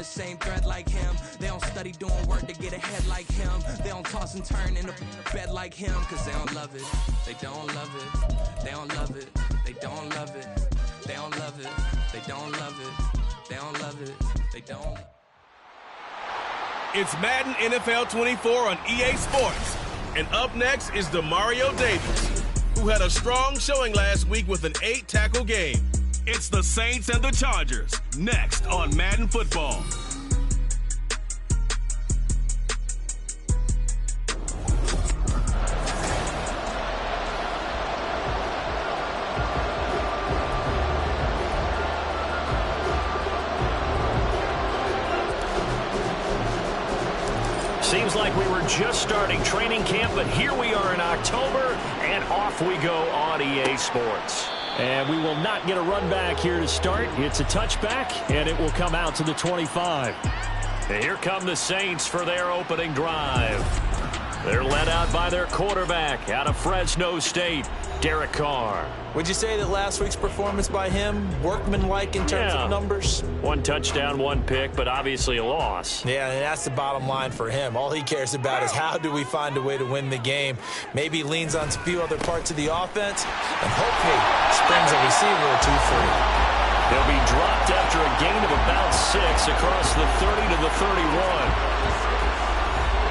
same thread like him. They don't study doing work to get ahead like him. They don't toss and turn in the bed like him, cause they don't love it. They don't love it. They don't love it. They don't love it. They don't love it. They don't love it. They don't love it. They don't. It's Madden NFL 24 on EA Sports. And up next is Demario Davis, who had a strong showing last week with an 8-tackle game. It's the Saints and the Chargers, next on Madden Football. Seems like we were just starting training camp, but here we are in October, and off we go on EA Sports. And we will not get a run back here to start. It's a touchback, and it will come out to the 25. And here come the Saints for their opening drive. They're led out by their quarterback out of Fresno State, Derek Carr. Would you say that last week's performance by him, workmanlike in terms of numbers? 1 touchdown, 1 pick, but obviously a loss. Yeah, and that's the bottom line for him. All he cares about is how do we find a way to win the game. Maybe leans on a few other parts of the offense, and hopefully springs a receiver or two free. He'll be dropped after a gain of about 6 across the 30 to the 31.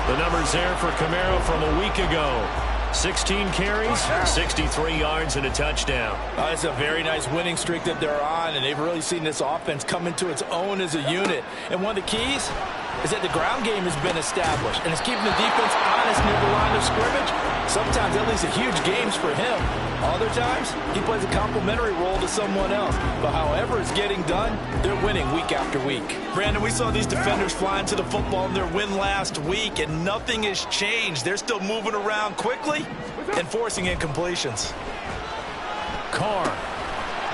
The numbers there for Kamara from a week ago. 16 carries, 63 yards, and a touchdown. It's a very nice winning streak that they're on, and they've really seen this offense come into its own as a unit. And one of the keys is that the ground game has been established, and it's keeping the defense honest near the line of scrimmage. Sometimes that leads to huge games for him. Other times, he plays a complementary role to someone else. But however it's getting done, they're winning week after week. Brandon, we saw these defenders flying to the football in their win last week, and nothing has changed. They're still moving around quickly and forcing incompletions. Carr.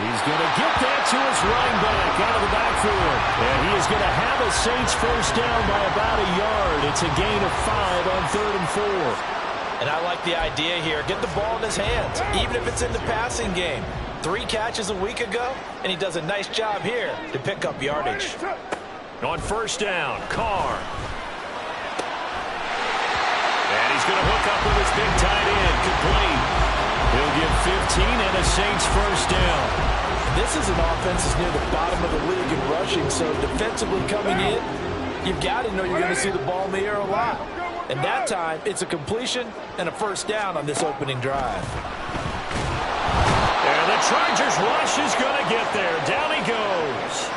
He's going to get that to his running back out of the backfield. And he is going to have a Saints first down by about a yard. It's a gain of 5 on 3rd and 4. And I like the idea here. Get the ball in his hands, even if it's in the passing game. 3 catches a week ago, and he does a nice job here to pick up yardage. On first down, Carr. And he's going to hook up with his big tight end, complete. He'll get 15 and a Saints first down. This is an offense that's near the bottom of the league in rushing, so defensively coming in, you've got to know you're going to see the ball in the air a lot. And that time, it's a completion and a first down on this opening drive. And the Chargers rush is going to get there. Down he goes.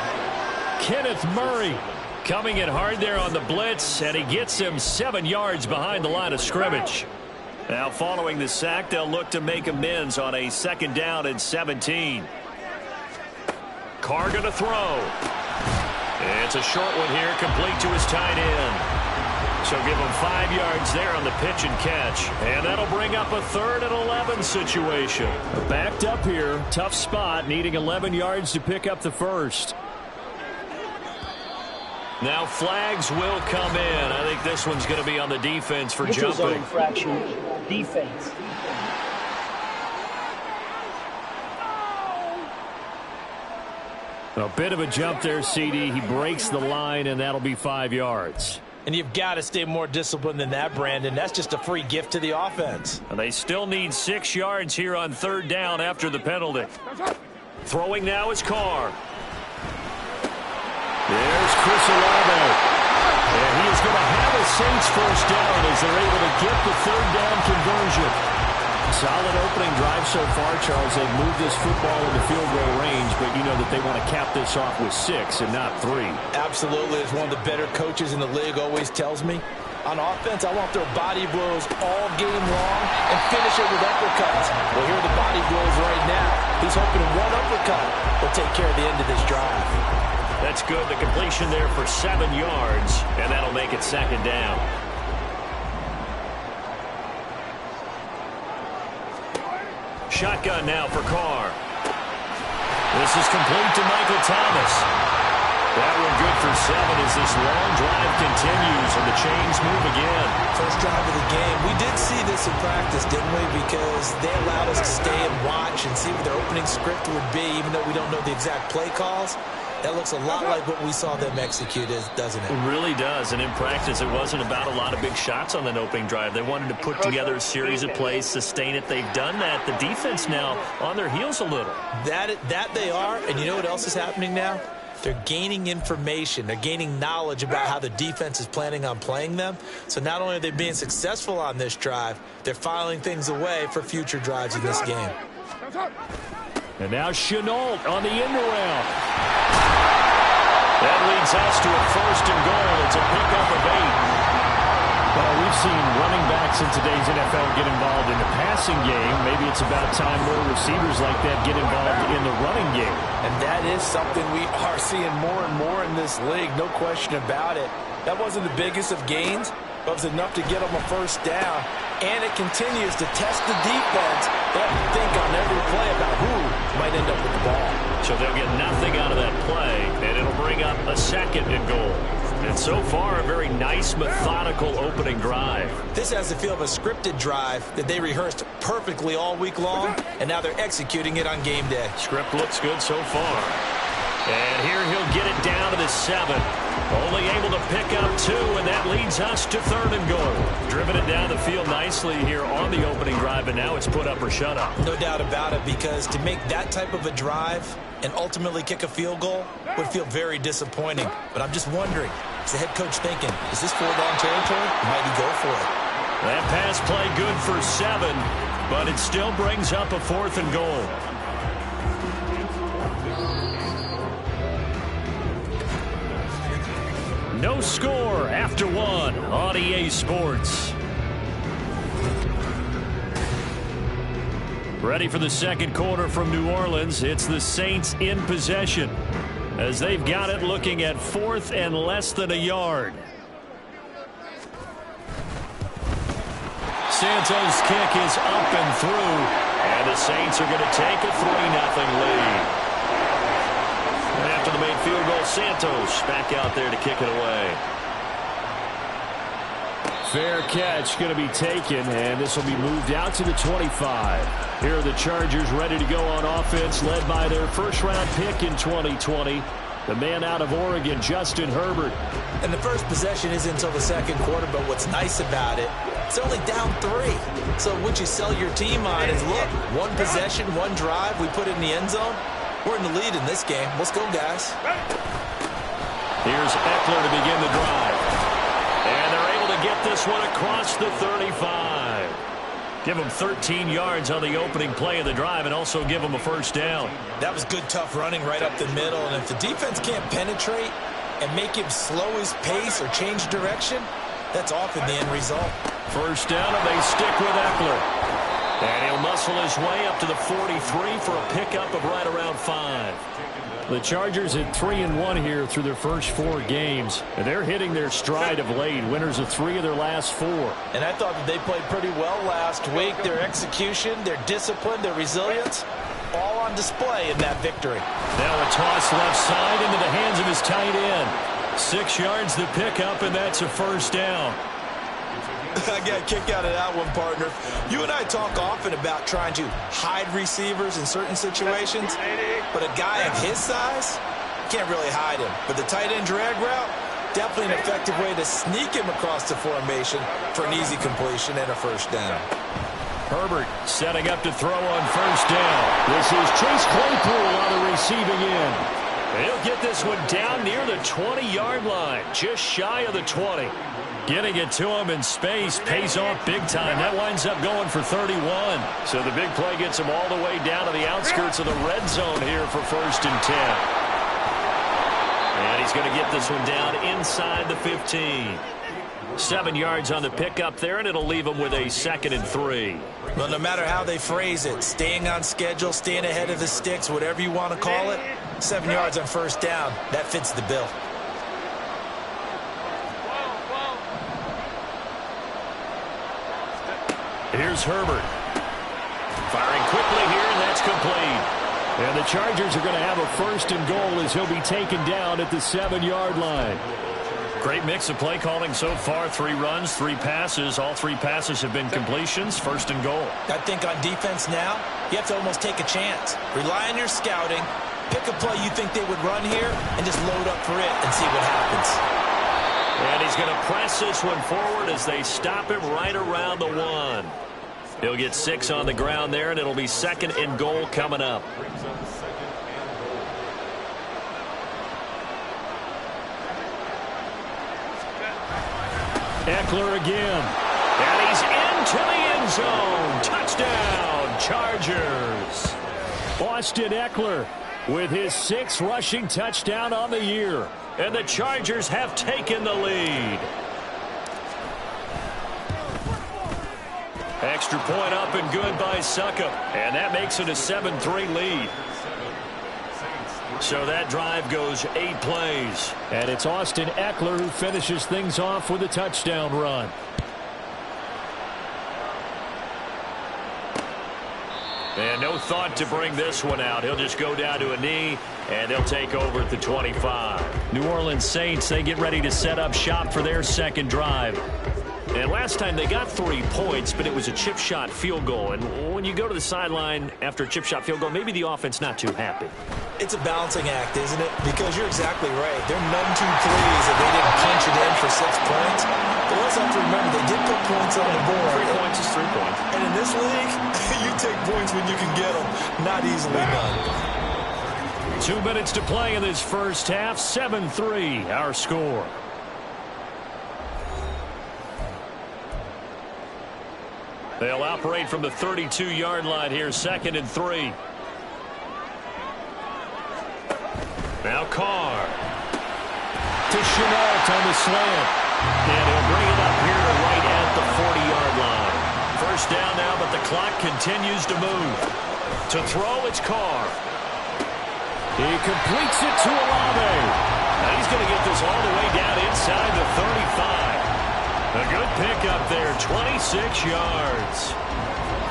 Kenneth Murray coming in hard there on the blitz, and he gets him 7 yards behind the line of scrimmage. Now following the sack, they'll look to make amends on a 2nd down and 17. Carr going to throw. It's a short one here, complete to his tight end. So give him 5 yards there on the pitch and catch. And that'll bring up a 3rd and 11 situation. Backed up here, tough spot, needing 11 yards to pick up the first. Now flags will come in. I think this one's going to be on the defense for jumping. Zone infraction, defense. A bit of a jump there, CD. He breaks the line, and that'll be 5 yards. And you've got to stay more disciplined than that, Brandon. That's just a free gift to the offense. And they still need 6 yards here on 3rd down after the penalty. Throwing now is Carr. There's Chris Olave. And he is going to have a Saints first down as they're able to get the 3rd down conversion. Solid opening drive so far, Charles. They've moved this football into field goal range, but you know that they want to cap this off with 6 and not 3. Absolutely. As one of the better coaches in the league always tells me, on offense, I want their body blows all game long and finish it with uppercuts. Well, here are the body blows right now. He's hoping one uppercut will take care of the end of this drive. That's good. The completion there for 7 yards, and that'll make it 2nd down. Shotgun now for Carr. This is complete to Michael Thomas. That one good for 7 as this long drive continues and the chains move again. First drive of the game. We did see this in practice, didn't we? Because they allowed us to stay and watch and see what their opening script would be, even though we don't know the exact play calls. That looks a lot like what we saw them execute, doesn't it? It really does. And in practice, it wasn't about a lot of big shots on that opening drive. They wanted to put together a series of plays, sustain it. They've done that. The defense now on their heels a little. That they are. And you know what else is happening now? They're gaining information. They're gaining knowledge about how the defense is planning on playing them. So not only are they being successful on this drive, they're filing things away for future drives in this game. And now Shenault on the end around. That leads us to a 1st and goal. It's a pickup of 8. Well, we've seen running backs in today's NFL get involved in the passing game. Maybe it's about time more receivers like that get involved in the running game. And that is something we are seeing more and more in this league, no question about it. That wasn't the biggest of gains, but it was enough to get them a 1st down. And it continues to test the defense. They have to think on every play about who might end up with the ball. So they'll get nothing out of that play, and it'll bring up a 2nd and goal. And so far, a very nice, methodical opening drive. This has the feel of a scripted drive that they rehearsed perfectly all week long, and now they're executing it on game day. Script looks good so far. And here he'll get it down to the 7. Only able to pick up 2, and that leads us to 3rd and goal. Driven it down the field nicely here on the opening drive, and now it's put up or shut up. No doubt about it, because to make that type of a drive and ultimately kick a field goal would feel very disappointing. But I'm just wondering, is the head coach thinking, is this 4-down territory? Might he go for it? That pass play good for 7, but it still brings up a 4th and goal. No score after 1 on EA Sports. Ready for the 2nd quarter from New Orleans. It's the Saints in possession as they've got it looking at 4th and less than a yard. Santos' kick is up and through, and the Saints are going to take a 3-0 lead. And after the made field goal, Santos back out there to kick it away. Fair catch going to be taken, and this will be moved out to the 25. Here are the Chargers ready to go on offense, led by their 1st-round pick in 2020, the man out of Oregon, Justin Herbert. And the first possession isn't until the 2nd quarter, but what's nice about it, it's only down 3. So what you sell your team on is, look, 1 possession, 1 drive, we put it in the end zone. We're in the lead in this game. Let's go, guys. Here's Eckler to begin the drive. And they're able to get this one across the 35. Give them 13 yards on the opening play of the drive and also give them a 1st down. That was good, tough running right up the middle. And if the defense can't penetrate and make him slow his pace or change direction, that's often the end result. 1st down, and they stick with Eckler. And he'll muscle his way up to the 43 for a pickup of right around 5. The Chargers at 3-1 here through their first 4 games. And they're hitting their stride of late. Winners of 3 of their last 4. And I thought that they played pretty well last week. Their execution, their discipline, their resilience, all on display in that victory. Now a toss left side into the hands of his tight end. 6 yards the pickup, and that's a 1st down. I got a kick out of that one, partner. You and I talk often about trying to hide receivers in certain situations, but a guy of his size can't really hide him. But the tight end drag route, definitely an effective way to sneak him across the formation for an easy completion and a 1st down. Herbert setting up to throw on 1st down. This is Chase Claypool on the receiving end. He'll get this one down near the 20-yard line, just shy of the 20. Getting it to him in space pays off big time. That winds up going for 31. So the big play gets him all the way down to the outskirts of the red zone here for 1st and 10. And he's going to get this one down inside the 15. 7 yards on the pickup there, and it'll leave him with a 2nd and 3. Well, no matter how they phrase it, staying on schedule, staying ahead of the sticks, whatever you want to call it, 7 yards on 1st down, that fits the bill. Here's Herbert. Firing quickly here, and that's complete. And the Chargers are going to have a 1st and goal as he'll be taken down at the 7-yard line. Great mix of play calling so far. 3 runs, 3 passes. All 3 passes have been completions. 1st and goal. I think on defense now, you have to almost take a chance. Rely on your scouting Pick a play you think they would run here and just load up for it and see what happens. And he's going to press this one forward as they stop him right around the 1. He'll get 6 on the ground there, and it'll be 2nd and goal coming up. Eckler again. And he's into the end zone. Touchdown, Chargers. Austin Eckler with his 6th rushing touchdown on the year. And the Chargers have taken the lead. Extra point up and good by Succop. And that makes it a 7-3 lead. So that drive goes 8 plays. And it's Austin Eckler who finishes things off with a touchdown run. And no thought to bring this one out. He'll just go down to a knee, and they'll take over at the 25. New Orleans Saints, they get ready to set up shop for their 2nd drive. And last time they got 3 points, but it was a chip shot field goal. And when you go to the sideline after a chip shot field goal, maybe the offense not too happy. It's a balancing act, isn't it? Because you're exactly right. They're none too pleased that they didn't punch it in for 6 points. But let's have to remember, they did put points on the board. 3 points is 3 points. And in this league, you take points when you can get them. Not easily done. 2 minutes to play in this first half. 7-3, our score. They'll operate from the 32-yard line here, 2nd and 3. Now Carr. To Shenault on the slant. And he'll bring it up here right at the 40-yard line. First down now, but the clock continues to move. To throw, it's Carr. He completes it to Olave. Now he's going to get this all the way down inside the 35. A good pickup there, 26 yards.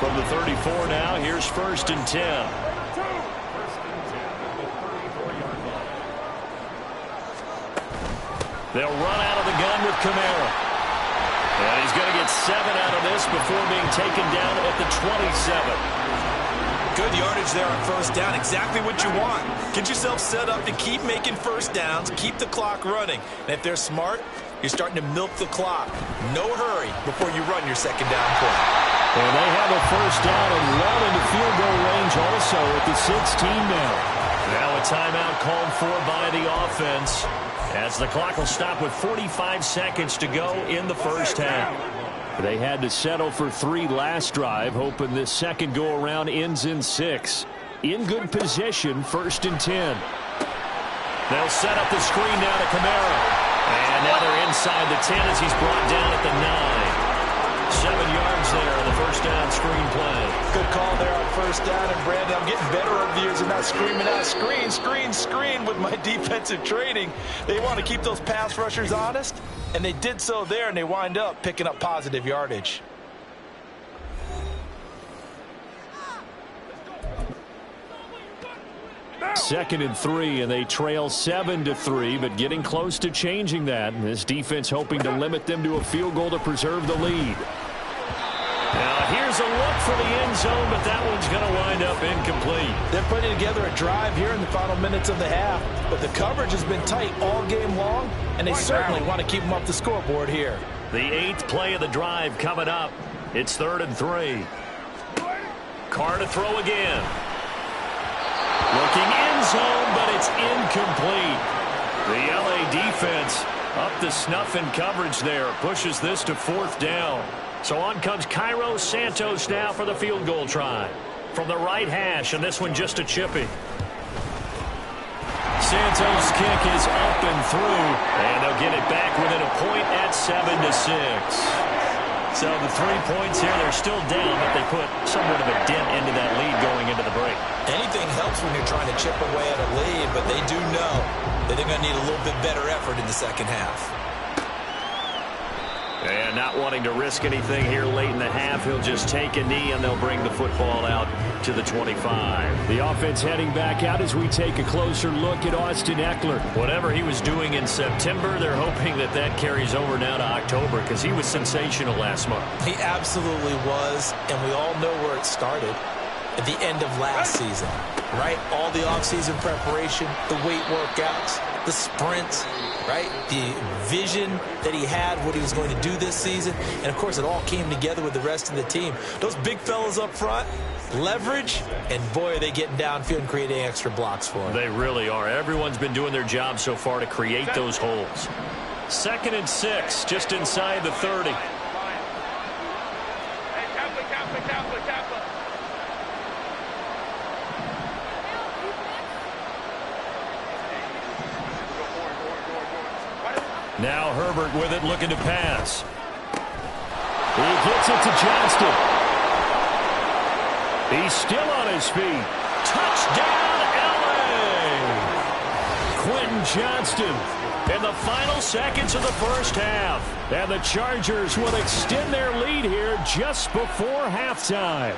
From the 34 now, here's 1st and 10. They'll run out of the gun with Kamara. And he's going to get 7 out of this before being taken down at the 27. Good yardage there on 1st down. Exactly what you want. Get yourself set up to keep making 1st downs, keep the clock running. And if they're smart, you're starting to milk the clock. No hurry before you run your 2nd down play. And they have a 1st down and well into field goal range also at the 16 now. Now a timeout called for by the offense as the clock will stop with 45 seconds to go in the first half. They had to settle for 3 last drive, hoping this 2nd go-around ends in 6. In good position, 1st and 10. They'll set up the screen now to Kamara. And now they're inside the 10 as he's brought down at the 9. 7 yards there on the 1st down screen play. Good call there on 1st down. And Brandon, I'm getting better over the years and not screaming out screen, screen, screen with my defensive training. They want to keep those pass rushers honest, and they did so there, and they wind up picking up positive yardage. Second and 3, and they trail 7-3, but getting close to changing that. And this defense hoping to limit them to a field goal to preserve the lead. Now here's a look for the end zone, but that one's going to wind up incomplete. They're putting together a drive here in the final minutes of the half, but the coverage has been tight all game long, and they certainly want to keep them off the scoreboard here. The 8th play of the drive coming up. It's 3rd and 3. Carr to throw again. Looking end zone, but it's incomplete. The LA defense up to snuff in coverage there. Pushes this to 4th down. So on comes Cairo Santos now for the field goal try. From the right hash, and this one just a chippy. Santos' kick is up and through, and they'll get it back within a point at 7-6. So the 3 points here, they're still down, but they put somewhat of a dent into that lead going into the break. Anything helps when you're trying to chip away at a lead, but they do know that they're going to need a little bit better effort in the 2nd half. And not wanting to risk anything here late in the half, he'll just take a knee and they'll bring the football out to the 25. The offense heading back out as we take a closer look at Austin Eckler. Whatever he was doing in September, they're hoping that that carries over now to October because he was sensational last month. He absolutely was, and we all know where it started. at the end of last season, right? All the offseason preparation, the weight workouts, the sprints, right? The vision that he had, what he was going to do this season. And, of course, it all came together with the rest of the team. Those big fellas up front, leverage, and, boy, are they getting downfield and creating extra blocks for him. They really are. Everyone's been doing their job so far to create those holes. 2nd and 6, just inside the 30. Now Herbert with it, looking to pass. He gets it to Johnston. He's still on his feet. Touchdown, L.A. Quentin Johnston in the final seconds of the first half. And the Chargers will extend their lead here just before halftime.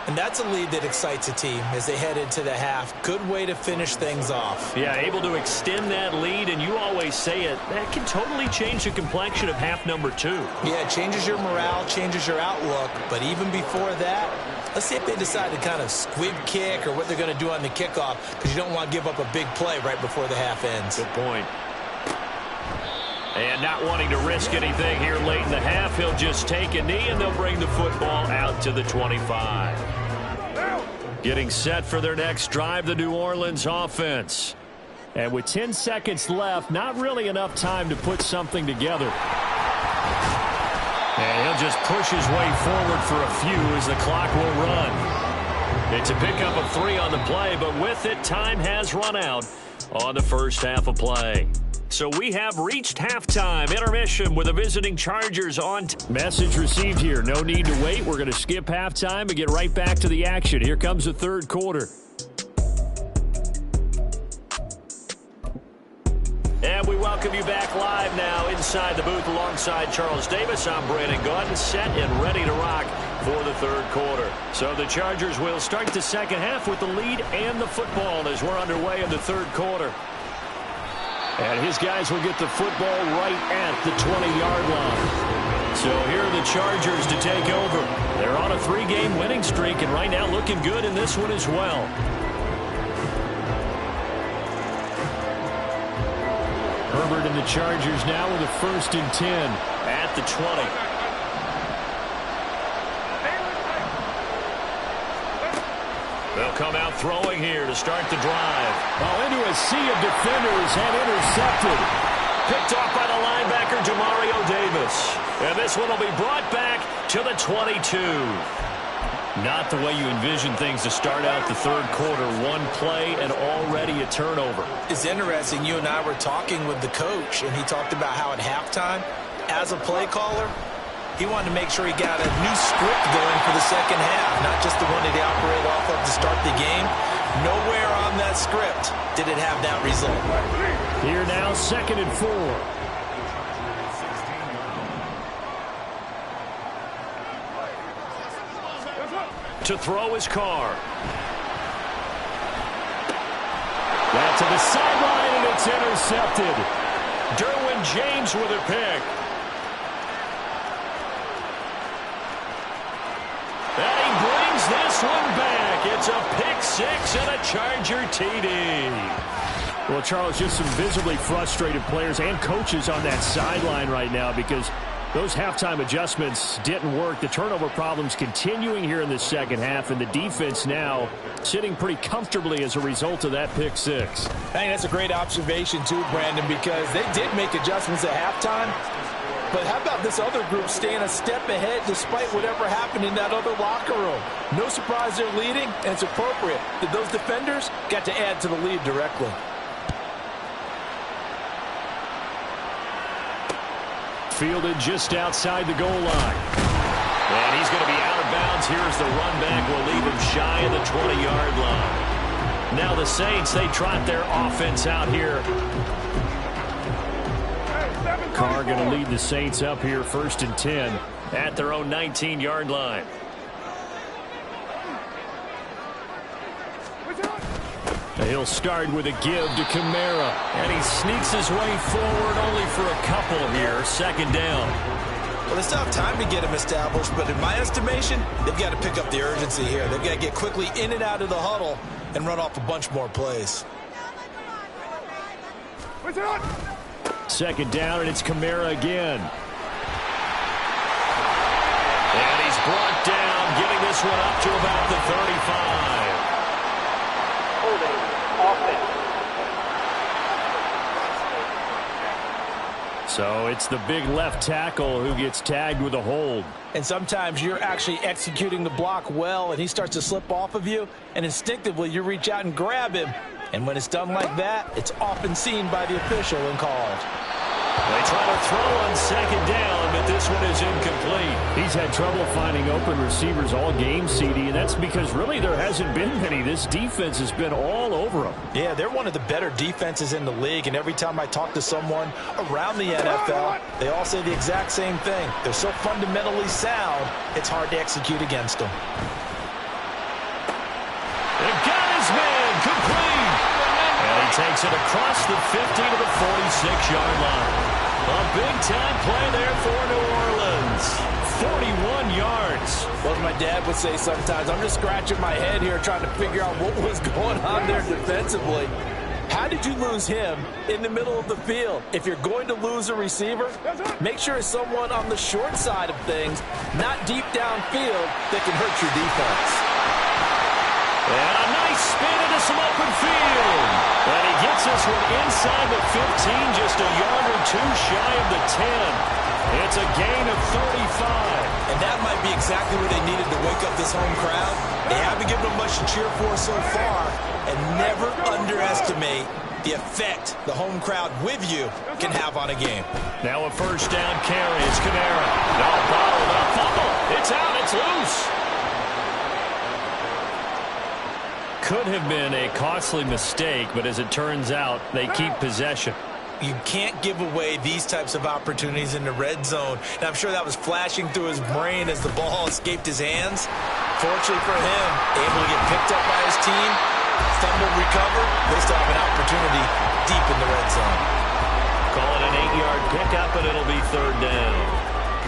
And that's a lead that excites a team as they head into the half. Good way to finish things off. Yeah, able to extend that lead, and you always say it, that can totally change the complexion of half number 2. Yeah, it changes your morale, changes your outlook. But even before that, let's see if they decide to kind of squib kick or what they're going to do on the kickoff, because you don't want to give up a big play right before the half ends. Good point. And not wanting to risk anything here late in the half, he'll just take a knee, and they'll bring the football out to the 25. Getting set for their next drive, the New Orleans offense. And with 10 seconds left, not really enough time to put something together. And he'll just push his way forward for a few as the clock will run. It's a pickup of 3 on the play, but with it, time has run out on the first half of play. So we have reached halftime. Intermission with the visiting Chargers on. Message received here. No need to wait. We're going to skip halftime and get right back to the action. Here comes the third quarter. And we welcome you back live now inside the booth alongside Charles Davis. I'm Brandon Gaudin, set and ready to rock for the third quarter. So the Chargers will start the second half with the lead and the football as we're underway in the third quarter. And his guys will get the football right at the 20-yard line. So here are the Chargers to take over. They're on a 3-game winning streak, and right now looking good in this one as well. Herbert and the Chargers now with a 1st and 10 at the 20. They'll come out throwing here to start the drive. Oh, into a sea of defenders and intercepted. Picked off by the linebacker, Demario Davis. And this one will be brought back to the 22. Not the way you envision things to start out the third quarter. One play and already a turnover. It's interesting. You and I were talking with the coach, and he talked about how at halftime, as a play caller, he wanted to make sure he got a new script going for the second half, not just the one that he operated off of to start the game. Nowhere on that script did it have that result. Here now, 2nd and 4. To throw his car. That's to the sideline, and it's intercepted. Derwin James with a pick. And he brings this one back. It's a pick 6 and a Charger TD. Well, Charles, just some visibly frustrated players and coaches on that sideline right now because those halftime adjustments didn't work. The turnover problems continuing here in the second half, and the defense now sitting pretty comfortably as a result of that pick 6. I think that's a great observation, too, Brandon, because they did make adjustments at halftime. But how about this other group staying a step ahead despite whatever happened in that other locker room? No surprise they're leading, and it's appropriate that those defenders got to add to the lead directly. Fielded just outside the goal line. And he's going to be out of bounds. Here's the run back. Will leave him shy of the 20-yard line. Now the Saints, they trot their offense out here. Carr going to lead the Saints up here 1st and 10 at their own 19-yard line. He'll start with a give to Kamara. And he sneaks his way forward only for a couple here. 2nd down. Well, they still have time to get him established, but in my estimation, they've got to pick up the urgency here. They've got to get quickly in and out of the huddle and run off a bunch more plays. Second down, and it's Kamara again. And he's brought down, getting this one up to about the 35. Holding offense. So it's the big left tackle who gets tagged with a hold. And sometimes you're actually executing the block well, and he starts to slip off of you, and instinctively you reach out and grab him. And when it's done like that, it's often seen by the official and called. They try to throw on second down, but this one is incomplete. He's had trouble finding open receivers all game, CD, and that's because really there hasn't been many. This defense has been all over them. Yeah, they're one of the better defenses in the league, and every time I talk to someone around the NFL, they all say the exact same thing. They're so fundamentally sound, it's hard to execute against them. They got his man, complete. And he takes it across the 50 to the 46-yard line. A big-time play there for New Orleans. 41 yards. Well, as my dad would say sometimes, I'm just scratching my head here trying to figure out what was going on there defensively. How did you lose him in the middle of the field? If you're going to lose a receiver, make sure it's someone on the short side of things, not deep downfield, that can hurt your defense. And a nice spin into some open field. And he gets this one inside the 15, just a yard or two shy of the 10. It's a gain of 35. And that might be exactly what they needed to wake up this home crowd. They haven't given them much to cheer for so far. And never underestimate the effect the home crowd with you can have on a game. Now a first down carry. It's Kamara. No, bottled up. Fumble. It's out. It's loose. Could have been a costly mistake, but as it turns out, they keep possession. You can't give away these types of opportunities in the red zone. And I'm sure that was flashing through his brain as the ball escaped his hands. Fortunately for him, able to get picked up by his team, fumble recover, they still have an opportunity deep in the red zone. Call it an 8-yard pickup, and it'll be third down.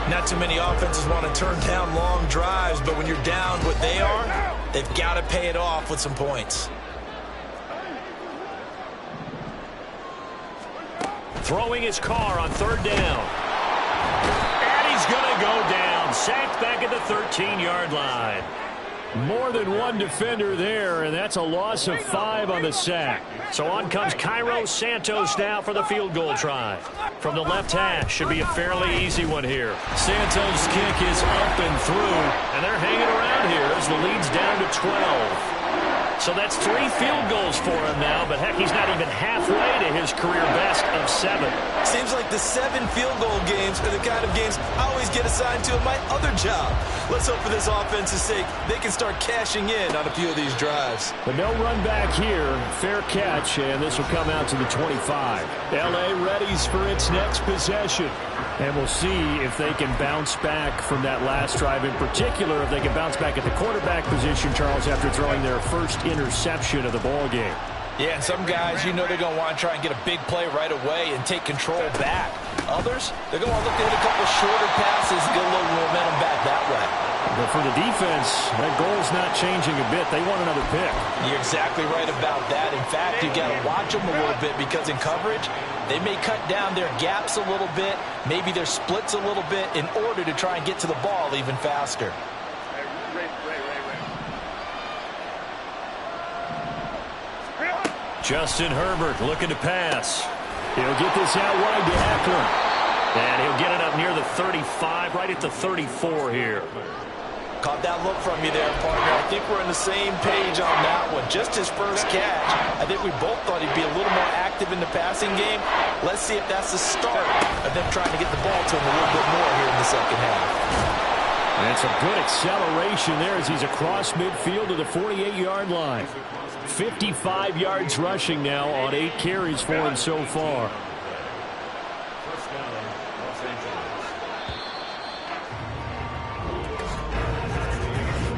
Not too many offenses want to turn down long drives, but when you're down what they are, they've got to pay it off with some points. Throwing his car on third down. And he's going to go down. Sacked back at the 13-yard line. More than one defender there, and that's a loss of 5 on the sack. So on comes Cairo Santos now for the field goal try. From the left hash, should be a fairly easy one here. Santos' kick is up and through, and they're hanging around here as the lead's down to 12. So that's 3 field goals for him now, but heck, he's not even halfway to his career best of 7. Seems like the 7 field goal games are the kind of games I always get assigned to in my other job. Let's hope for this offense's sake they can start cashing in on a few of these drives. But no run back here. Fair catch, and this will come out to the 25. L.A. readies for its next possession. And we'll see if they can bounce back from that last drive. In particular, if they can bounce back at the quarterback position, Charles, after throwing their first interception of the ball game. Yeah, and some guys, you know they're going to want to try and get a big play right away and take control back. Others, they're going to look to hit a couple shorter passes and get a little momentum back that way. But for the defense, that goal's not changing a bit. They want another pick. You're exactly right about that. In fact, you got to watch them a little bit because in coverage, they may cut down their gaps a little bit, maybe their splits a little bit in order to try and get to the ball even faster. Justin Herbert looking to pass. He'll get this out wide to Eckler. And he'll get it up near the 35, right at the 34 here. Caught that look from you there, partner. I think we're on the same page on that one. Just his first catch. I think we both thought he'd be a little more active in the passing game. Let's see if that's the start of them trying to get the ball to him a little bit more here in the second half. And some good acceleration there as he's across midfield to the 48-yard line. 55 yards rushing now on 8 carries for him so far.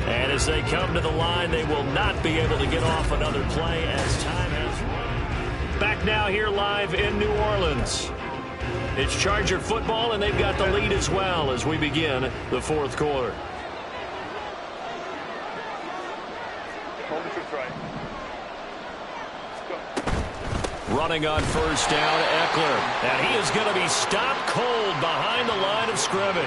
And as they come to the line, they will not be able to get off another play as time has run. Back now here live in New Orleans. It's Charger football, and they've got the lead as well as we begin the fourth quarter. Hold the troops right. Running on first down, Eckler. And he is going to be stopped cold behind the line of scrimmage.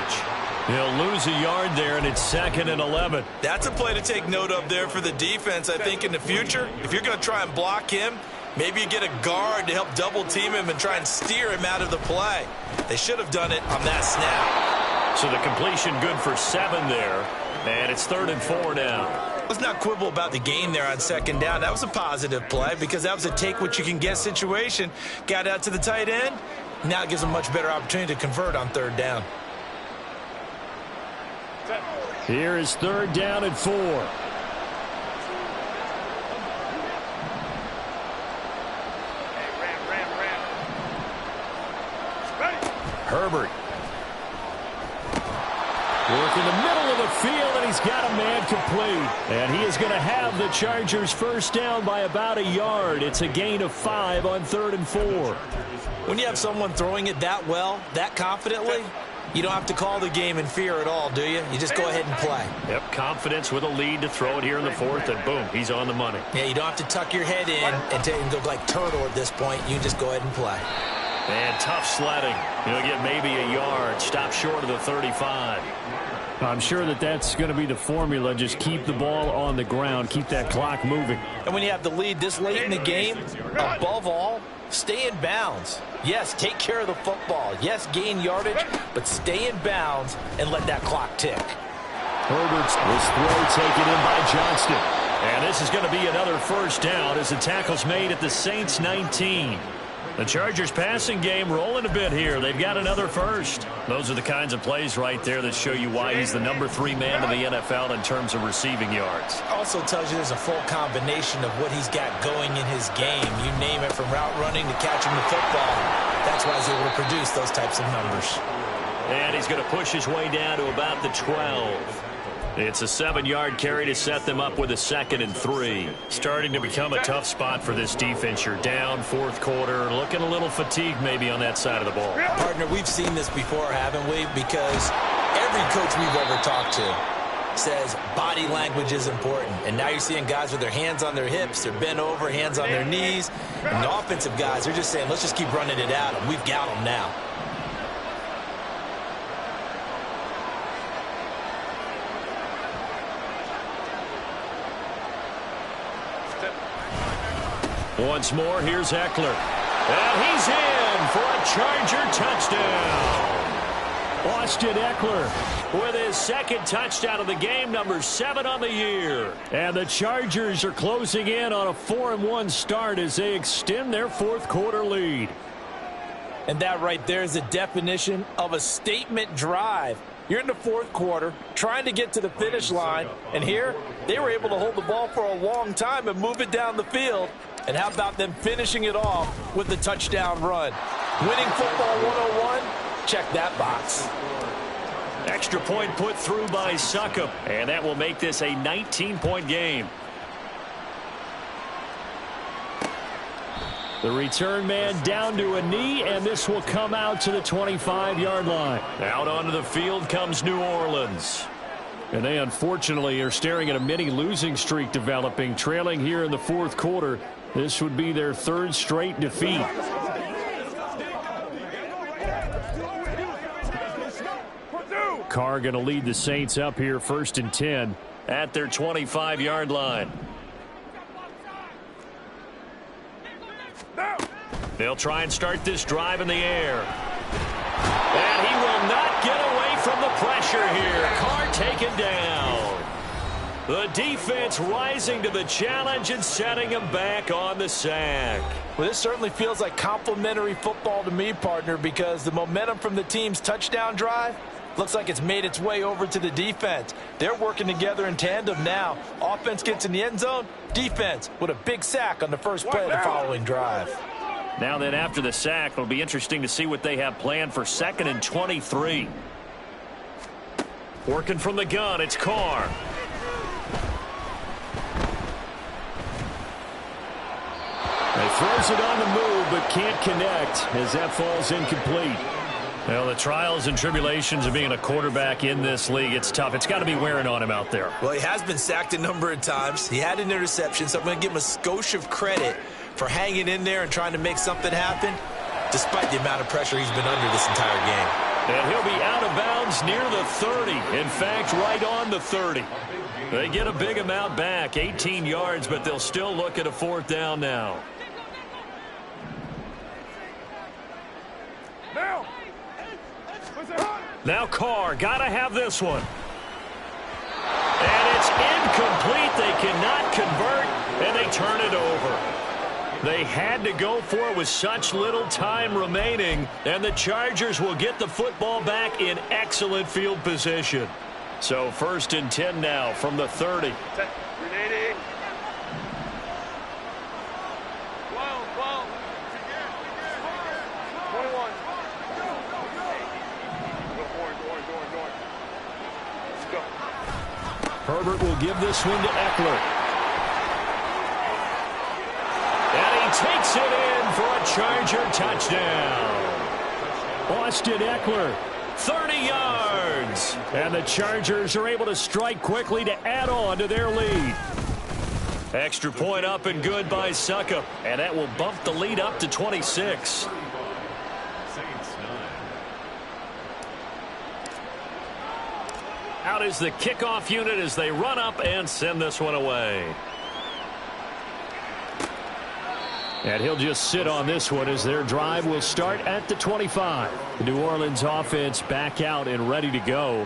He'll lose a yard there, and it's 2nd and 11. That's a play to take note of there for the defense, I think, in the future. If you're going to try and block him, maybe you get a guard to help double-team him and try and steer him out of the play. They should have done it on that snap. So the completion good for 7 there, and it's 3rd and 4 now. Let's not quibble about the gain there on 2nd down. That was a positive play because that was a take-what-you-can-get situation. Got out to the tight end. Now it gives them a much better opportunity to convert on 3rd down. Here is 3rd down and 4. Herbert. Work in the middle of the field, and he's got a man complete. And he is going to have the Chargers first down by about a yard. It's a gain of 5 on 3rd and 4. When you have someone throwing it that well, that confidently, you don't have to call the game in fear at all, do you? You just go ahead and play. Yep, confidence with a lead to throw it here in the 4th, and boom, he's on the money. Yeah, you don't have to tuck your head in and go like turtle at this point. You just go ahead and play. And tough sledding. He'll get maybe a yard. Stop short of the 35. I'm sure that's going to be the formula. Just keep the ball on the ground. Keep that clock moving. And when you have the lead this late in the game, above all, stay in bounds. Yes, take care of the football. Yes, gain yardage, but stay in bounds and let that clock tick. Herbert's this throw taken in by Johnston. And this is going to be another first down as the tackle's made at the Saints 19. The Chargers passing game rolling a bit here. They've got another first. Those are the kinds of plays right there that show you why he's the number 3 man in the NFL in terms of receiving yards. Also tells you there's a full combination of what he's got going in his game. You name it, from route running to catching the football. That's why he's able to produce those types of numbers. And he's going to push his way down to about the 12. It's a 7-yard carry to set them up with a 2nd and 3. Starting to become a tough spot for this defense. You're down 4th quarter, looking a little fatigued maybe on that side of the ball. Partner, we've seen this before, haven't we? Because every coach we've ever talked to says body language is important. And now you're seeing guys with their hands on their hips, they're bent over, hands on their knees. And the offensive guys, they're just saying, let's just keep running it at them. We've got them now. Once more, here's Eckler. And he's in for a Charger touchdown. Austin Eckler with his 2nd touchdown of the game, number 7 on the year. And the Chargers are closing in on a 4-1 start as they extend their 4th quarter lead. And that right there is the definition of a statement drive. You're in the 4th quarter, trying to get to the finish line, and here they were able to hold the ball for a long time and move it down the field. And how about them finishing it off with the touchdown run? Winning football 101, check that box. Extra point put through by Succop, and that will make this a 19-point game. The return man down to a knee, and this will come out to the 25-yard line. Out onto the field comes New Orleans. And they unfortunately are staring at a mini losing streak developing, trailing here in the 4th quarter. This would be their 3rd straight defeat. Carr going to lead the Saints up here 1st and 10 at their 25-yard line. They'll try and start this drive in the air. And he will not get away from the pressure here. Carr taken down. The defense rising to the challenge and setting him back on the sack. Well, this certainly feels like complimentary football to me, partner, because the momentum from the team's touchdown drive looks like it's made its way over to the defense. They're working together in tandem now. Offense gets in the end zone. Defense with a big sack on the first play of the following drive. Now then, after the sack, it'll be interesting to see what they have planned for 2nd and 23. Working from the gun, it's Carr. He throws it on the move, but can't connect as that falls incomplete. Well, the trials and tribulations of being a quarterback in this league, it's tough. It's got to be wearing on him out there. Well, he has been sacked a number of times. He had an interception, so I'm going to give him a skosh of credit for hanging in there and trying to make something happen, despite the amount of pressure he's been under this entire game. And he'll be out of bounds near the 30. In fact, right on the 30. They get a big amount back, 18 yards, but they'll still look at a 4th down now. Now Carr, gotta have this one. And it's incomplete. They cannot convert, and they turn it over. They had to go for it with such little time remaining, and the Chargers will get the football back in excellent field position. So 1st and 10 now from the 30. Grenade. 21. Let's go. Herbert will give this one to Eckler. And he takes it in for a Charger touchdown. Austin Eckler, 30 yards. And the Chargers are able to strike quickly to add on to their lead. Extra point up and good by Succop. And that will bump the lead up to 26. Out is the kickoff unit as they run up and send this one away. And he'll just sit on this one as their drive will start at the 25. The New Orleans offense back out and ready to go.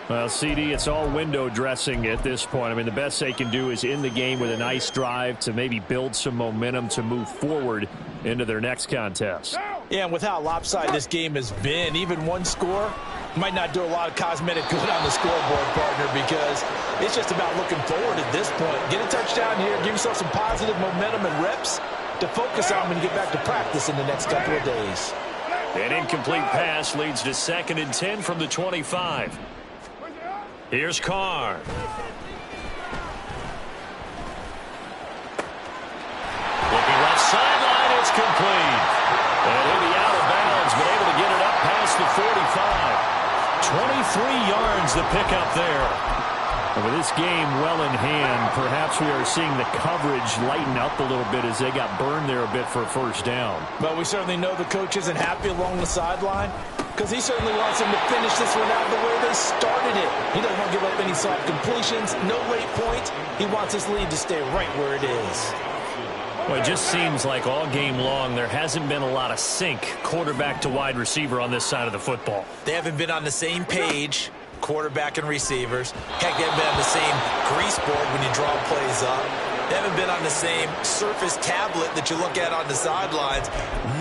Well, CD, it's all window dressing at this point. I mean, the best they can do is end the game with a nice drive to maybe build some momentum to move forward into their next contest. Yeah, and with how lopsided this game has been, even one score might not do a lot of cosmetic good on the scoreboard, partner, because it's just about looking forward at this point. Get a touchdown here, give yourself some positive momentum and reps to focus on when you get back to practice in the next couple of days. An incomplete pass leads to 2nd and 10 from the 25. Here's Carr. Looking left sideline, it's complete. And he'll be out of bounds, but able to get it up past the 45. 23 yards the pickup there. And with this game well in hand, perhaps we are seeing the coverage lighten up a little bit as they got burned there a bit for a 1st down. But we certainly know the coach isn't happy along the sideline because he certainly wants them to finish this one out the way they started it. He doesn't want to give up any soft completions, no late points. He wants his lead to stay right where it is. Well, it just seems like all game long there hasn't been a lot of sync quarterback to wide receiver on this side of the football. They haven't been on the same page, quarterback and receivers. Heck, they haven't been on the same grease board when you draw plays up. They haven't been on the same surface tablet that you look at on the sidelines.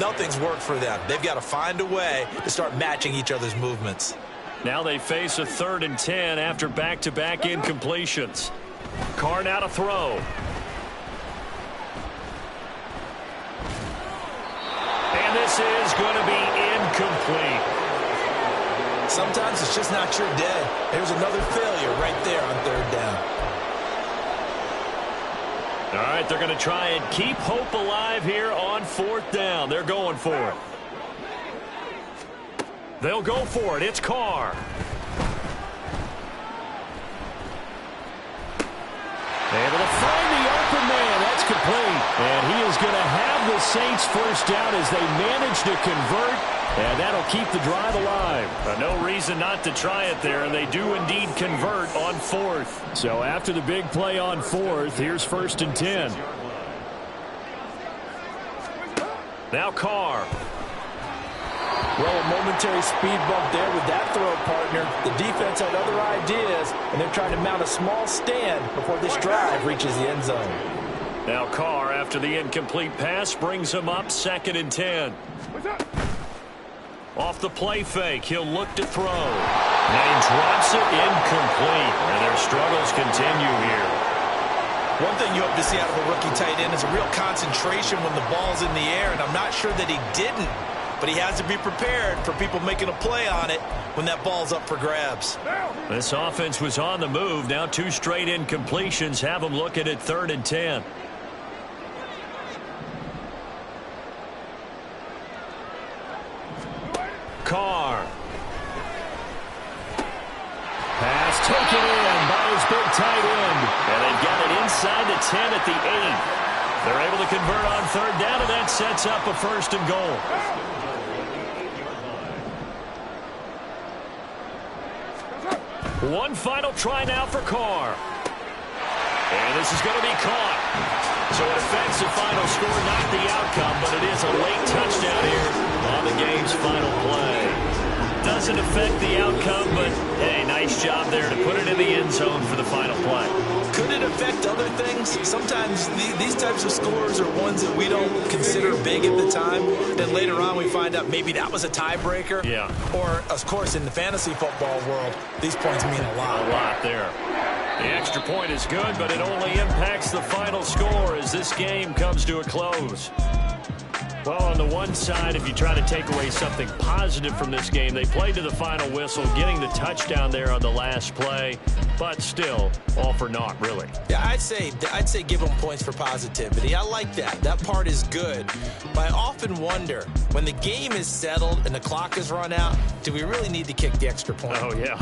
Nothing's worked for them. They've got to find a way to start matching each other's movements. Now they face a 3rd and 10 after back-to-back incompletions. Carr now to throw. And this is going to be incomplete. Sometimes it's just not your day. There's another failure right there on 3rd down. All right, they're going to try and keep hope alive here on 4th down. They're going for it. They'll go for it. It's Carr. Able to find the open man. That's complete. And he is going to have the Saints 1st down as they manage to convert. And that'll keep the drive alive. No reason not to try it there. And they do indeed convert on 4th. So after the big play on 4th, here's 1st and 10. Now Carr. Well, a momentary speed bump there with that throw, partner. The defense had other ideas, and they're trying to mount a small stand before this drive reaches the end zone. Now Carr, after the incomplete pass, brings him up 2nd and 10. Off the play fake, he'll look to throw. And he drops it incomplete, and their struggles continue here. One thing you hope to see out of a rookie tight end is a real concentration when the ball's in the air, and I'm not sure that he didn't. But he has to be prepared for people making a play on it when that ball's up for grabs. This offense was on the move. Now 2 straight incompletions have them looking at 3rd and 10. Carr. Pass taken in by his big tight end. And they've got it inside the 10 at the 8. They're able to convert on third down, and that sets up a 1st and goal. One final try now for Carr. And this is going to be caught. So it affects the final score, not the outcome, but it is a late touchdown here on the game's final play. Doesn't affect the outcome, but, hey, nice job there to put it in the end zone for the final play. Could it affect other things? Sometimes these types of scores are ones that we don't consider big at the time. Then later on we find out maybe that was a tiebreaker. Yeah. Or, of course, in the fantasy football world, these points mean a lot. A lot there. The extra point is good, but it only impacts the final score as this game comes to a close. Well, on the one side, if you try to take away something positive from this game, they played to the final whistle, getting the touchdown there on the last play, but still, all for naught, really. Yeah, I'd say give them points for positivity. I like that. That part is good. But I often wonder, when the game is settled and the clock is run out, do we really need to kick the extra point? Oh, yeah.